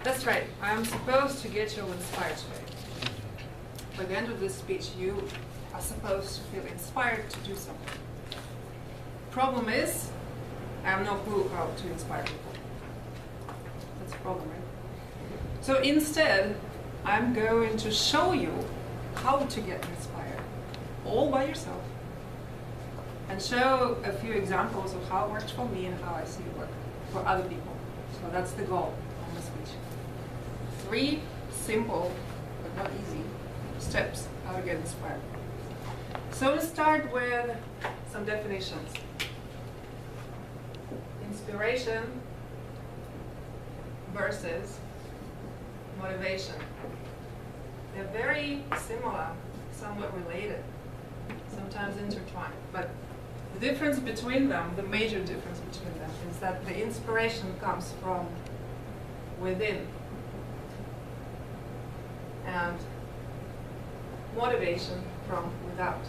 That's right. I'm supposed to get you inspired today. By the end of this speech, you are supposed to feel inspired to do something. Problem is, I have no clue how to inspire people. That's a problem, right? So instead, I'm going to show you how to get inspired, all by yourself, and show a few examples of how it worked for me and how I see it work for other people. So that's the goal of the speech. 3 simple, but not easy, steps how to get inspired. So let's start with some definitions. Inspiration versus motivation. They're very similar, somewhat related, sometimes intertwined. But the difference between them, the major difference between them, is that the inspiration comes from within, and motivation from without.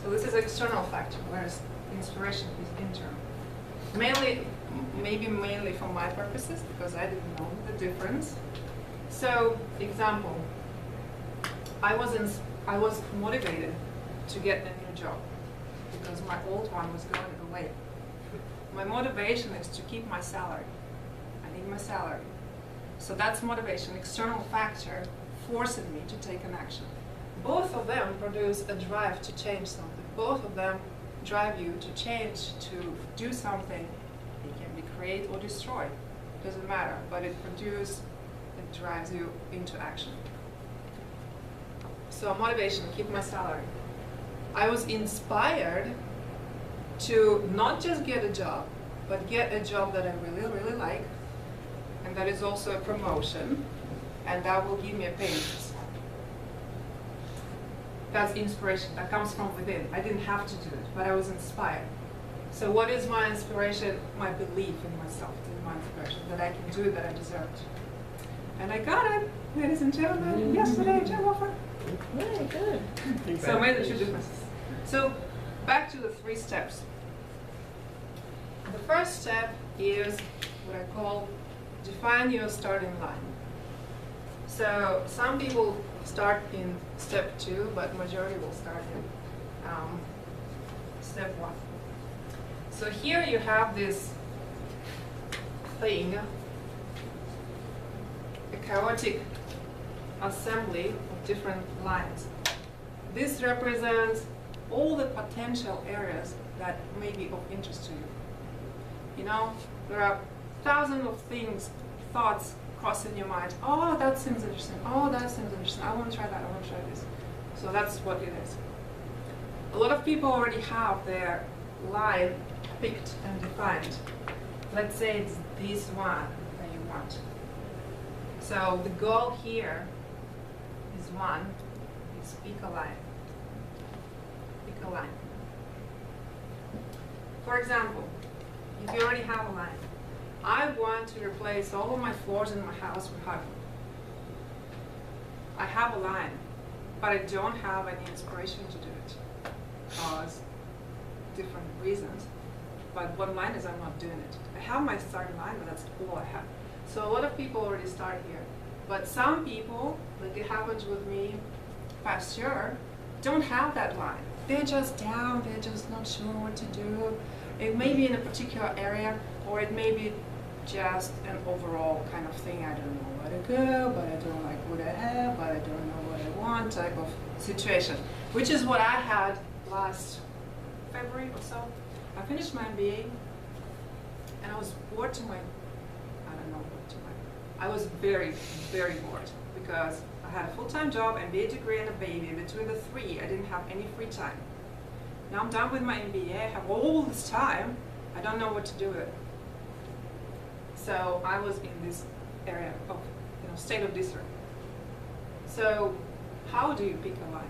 So this is an external factor, whereas inspiration is internal. Mainly for my purposes, because I didn't know the difference. So, example, I was motivated to get a new job because my old one was going away. My motivation is to keep my salary. I need my salary. So that's motivation, external factor forcing me to take an action. Both of them produce a drive to change something. Both of them drive you to change, to do something. It can be create or destroy, doesn't matter, but it drives you into action. So motivation, keep my salary. I was inspired to not just get a job, but get a job that I really, really like, and that is also a promotion, and that will give me a pay increase. That's inspiration, that comes from within. I didn't have to do it, but I was inspired. So what is my inspiration? My belief in myself is my inspiration, that I can do it, that I deserve it. And I got it, ladies and gentlemen, yesterday, job offer. Very good. So I made the 2 differences. So back to the 3 steps. The first step is what I call define your starting line. So some people start in step 2, but majority will start in step 1. So here you have this thing, a chaotic assembly of different lines. This represents all the potential areas that may be of interest to you. You know, there are thousands of things, thoughts crossing your mind. Oh, that seems interesting. Oh, that seems interesting. I want to try that. I want to try this. So that's what it is. A lot of people already have their line picked and defined. Let's say it's this one that you want. So the goal here is one, is pick a line. Pick a line. For example, if you already have a line, I want to replace all of my floors in my house with hardwood. I have a line, but I don't have any inspiration to do it because different reasons. But bottom line is I'm not doing it. I have my starting line, but that's all I have. So a lot of people already start here. But some people, like it happened with me past year, don't have that line. They're just down, they're just not sure what to do. It may be in a particular area, or it may be just an overall kind of thing. I don't know where to go, but I don't like what I have, but I don't know what I want type of situation. Which is what I had last February or so. I finished my MBA, and I was bored to my, I was very, very bored because I had a full-time job, MBA degree, and a baby. Between the 3, I didn't have any free time. Now I'm done with my MBA, I have all this time, I don't know what to do with it. So I was in this area of, state of disarray. So how do you pick a line?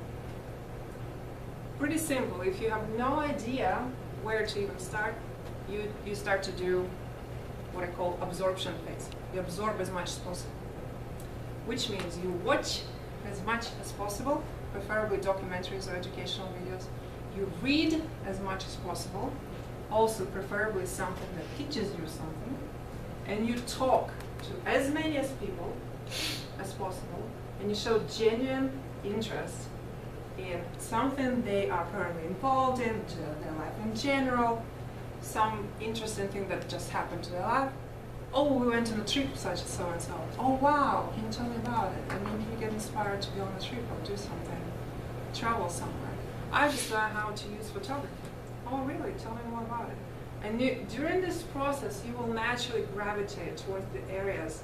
Pretty simple. If you have no idea where to even start, you start to do what I call absorption phase. You absorb as much as possible, which means you watch as much as possible, preferably documentaries or educational videos. You read as much as possible, also preferably something that teaches you something, and you talk to as many as people as possible, and you show genuine interest in something they are currently involved in, to their life in general, some interesting thing that just happened to their life. Oh, we went on a trip such and so and so. Oh wow, can you tell me about it? And maybe you get inspired to go on a trip or do something, travel somewhere. I just learned how to use photography. Oh really, tell me more about it. And during this process, you will naturally gravitate towards the areas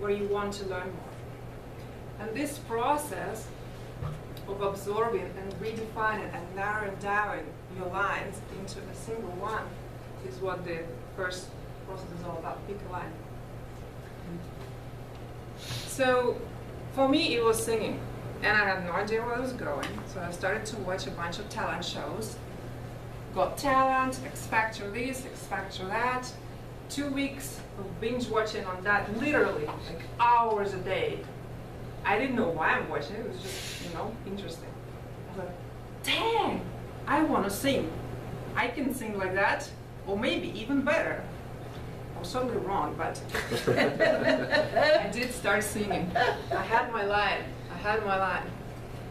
where you want to learn more. And this process of absorbing and redefining and narrowing down your lines into a single one is what the first process is all about. Pick a line. So for me, it was singing, and I had no idea where I was going. So I started to watch a bunch of talent shows. Got Talent, X Factor this, X Factor that. 2 weeks of binge watching on that, literally like hours a day. I didn't know why I'm watching it. It was just, interesting. I was like, dang, I want to sing. I can sing like that, or maybe even better. I was totally wrong, but I did start singing. I had my line.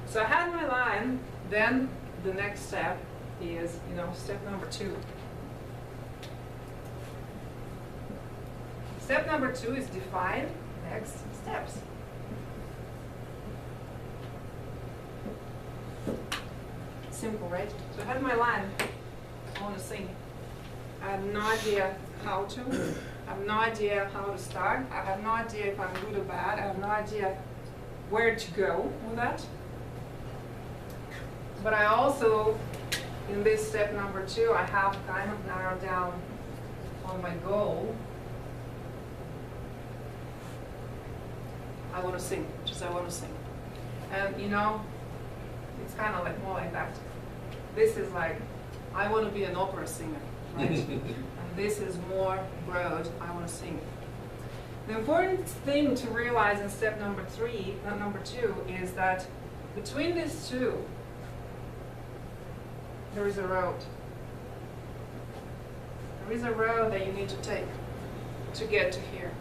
So I had my line, then the next step is, step number 2. Step number 2 is define next steps. Simple, right? So I had my line, I want to sing. I have no idea how to. I have no idea how to start. I have no idea if I'm good or bad. I have no idea where to go with that. But I also, in this step number 2, I have kind of narrowed down on my goal. I want to sing, just I want to sing. And it's kind of like more like that. This is like, I want to be an opera singer, right? And this is more broad, I want to sing. The important thing to realize in step number 2 is that between these two, there is a road. There is a road that you need to take to get to here.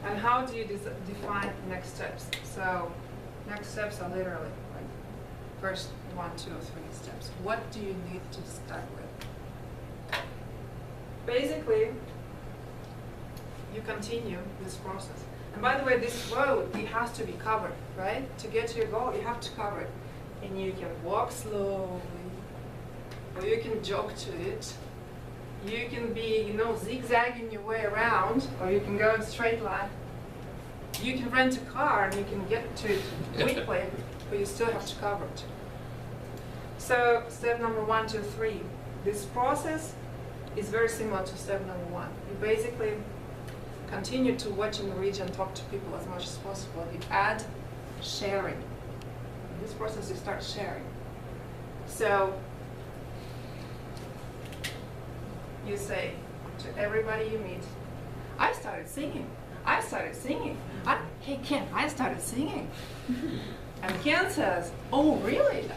And how do you define next steps? So next steps are literally like first 1, 2, or 3 steps. What do you need to start with? Basically, you continue this process. And by the way, this road, it has to be covered, right? To get to your goal, you have to cover it. And you can walk slowly, or you can jog to it. You can be, zigzagging your way around, or you can go in a straight line. You can rent a car and you can get to it quickly, but you still have to cover it. So step number 1, 2, 3. This process is very similar to step number 1. You basically continue to watch in the region, talk to people as much as possible. You add sharing. In this process, you start sharing. So you say to everybody you meet, I started singing. Hey Ken, I started singing. And Ken says, oh really?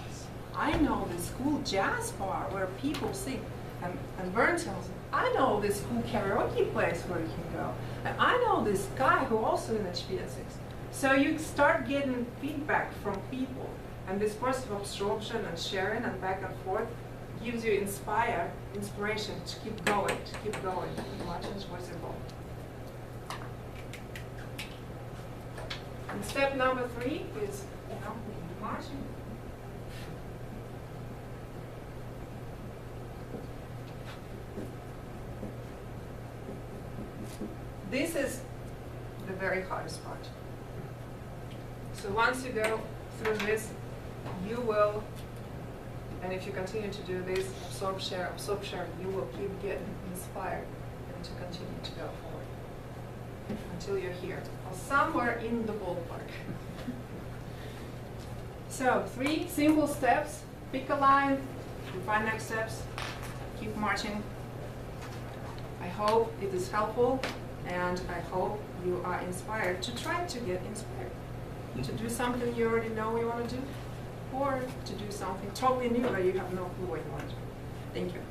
I know this cool jazz bar where people sing. And Vern tells him, I know this cool karaoke place where you can go. And I know this guy who also in HPS6. So you start getting feedback from people. And this process of absorption and sharing and back and forth gives you inspiration to keep going, watching what's involved. And step number 3 is, marching. This is the very hardest part. So once you go through this, you will, and if you continue to do this, absorb, share, you will keep getting inspired and to continue to go forward until you're here, or somewhere in the ballpark. So 3 simple steps. Pick a line, define next steps, keep marching. I hope it is helpful, and I hope you are inspired to try to get inspired. To do something you already know you want to do, or to do something totally new that you have no clue what you want to do. Thank you.